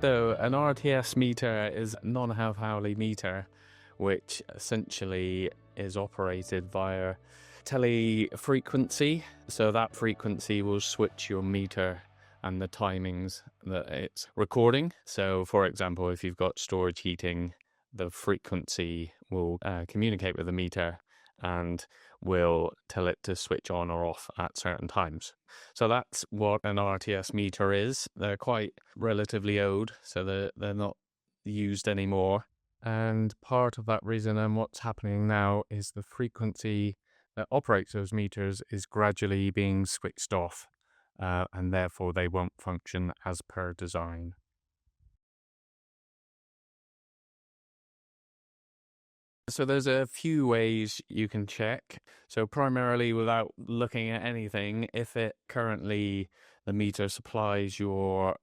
So an RTS meter is a non-half-hourly meter, which essentially is operated via telefrequency. So that frequency will switch your meter and the timings that it's recording. So for example, if you've got storage heating, the frequency will communicate with the meter and will tell it to switch on or off at certain times. So that's what an RTS meter is. They're quite relatively old, so they're not used anymore. And part of that reason and what's happening now is the frequency that operates those meters is gradually being switched off, and therefore they won't function as per design. So there's a few ways you can check. So primarily without looking at anything, if it currently, the meter supplies your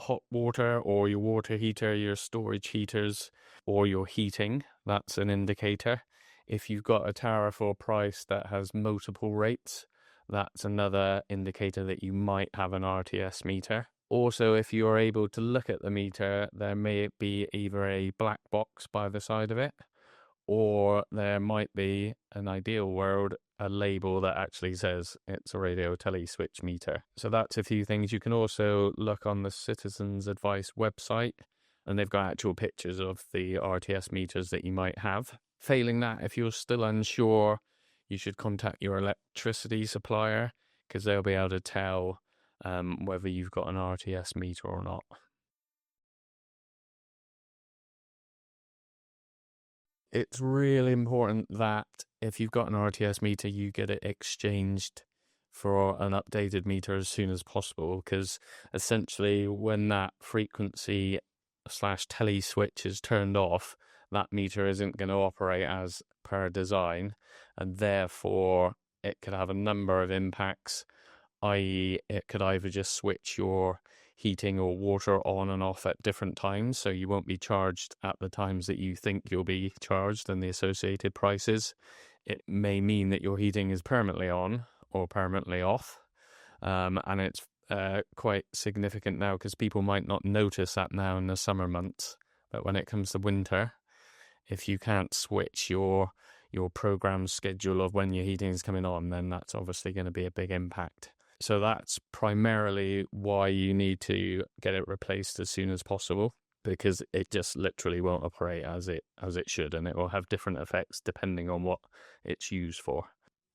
hot water or your water heater, your storage heaters, or your heating, that's an indicator. If you've got a tariff or price that has multiple rates, that's another indicator that you might have an RTS meter. Also, if you're able to look at the meter, there may be either a black box by the side of it, or there might be, an ideal world, a label that actually says it's a Radio Teleswitch meter. So that's a few things. You can also look on the Citizens Advice website, and they've got actual pictures of the RTS meters that you might have. Failing that, if you're still unsure, you should contact your electricity supplier, because they'll be able to tell whether you've got an RTS meter or not. It's really important that if you've got an RTS meter, you get it exchanged for an updated meter as soon as possible, because essentially when that frequency / tele switch is turned off, that meter isn't going to operate as per design, and therefore it could have a number of impacts, i.e. it could either just switch your heating or water on and off at different times, so you won't be charged at the times that you think you'll be charged and the associated prices. It may mean that your heating is permanently on or permanently off, and it's quite significant now because people might not notice that now in the summer months, but when it comes to winter, if you can't switch your program schedule of when your heating is coming on, then that's obviously going to be a big impact. So that's primarily why you need to get it replaced as soon as possible, because it just literally won't operate as it should, and it will have different effects depending on what it's used for.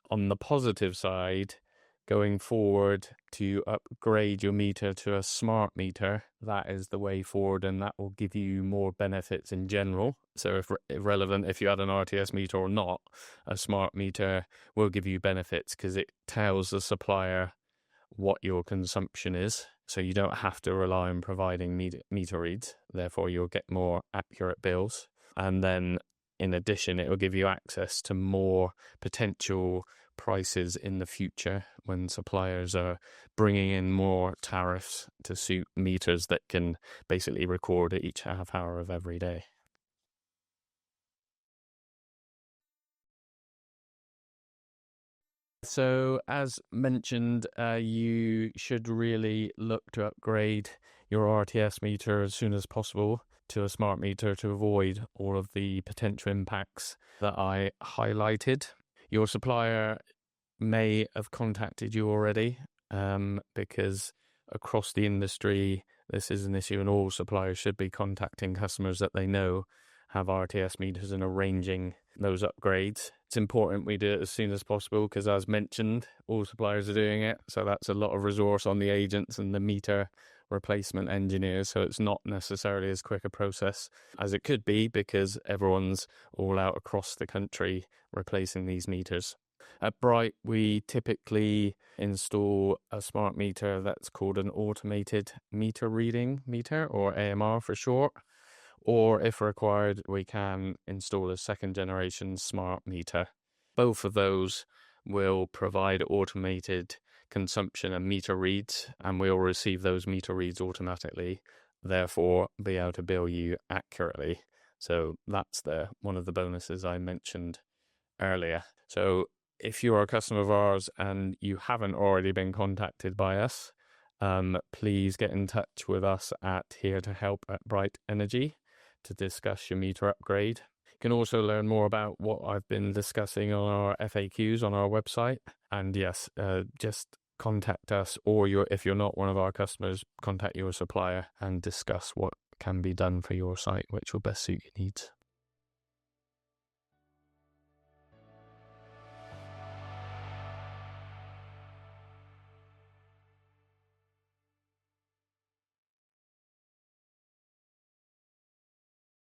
On the positive side, going forward, to upgrade your meter to a smart meter, that is the way forward, and that will give you more benefits in general. So if irrelevant if you had an RTS meter or not, a smart meter will give you benefits because it tells the supplier what your consumption is, so you don't have to rely on providing meter reads. Therefore, you'll get more accurate bills. And then, in addition, it will give you access to more potential prices in the future when suppliers are bringing in more tariffs to suit meters that can basically record each half hour of every day. So, as mentioned, you should really look to upgrade your RTS meter as soon as possible to a smart meter to avoid all of the potential impacts that I highlighted. Your supplier may have contacted you already, because across the industry, this is an issue, and all suppliers should be contacting customers that they know have RTS meters and arranging those upgrades. It's important we do it as soon as possible because, as mentioned, all suppliers are doing it. So that's a lot of resource on the agents and the meter replacement engineers. So it's not necessarily as quick a process as it could be because everyone's all out across the country replacing these meters. At Bryt, we typically install a smart meter that's called an automated meter reading meter, or AMR for short. Or if required, we can install a second generation smart meter. Both of those will provide automated consumption and meter reads, and we'll receive those meter reads automatically, therefore be able to bill you accurately. So that's one of the bonuses I mentioned earlier. So if you're a customer of ours and you haven't already been contacted by us, please get in touch with us at Here to Help at Bryt Energy to discuss your meter upgrade. You can also learn more about what I've been discussing on our FAQs on our website. And yes, just contact us, or if you're not one of our customers, contact your supplier and discuss what can be done for your site, which will best suit your needs.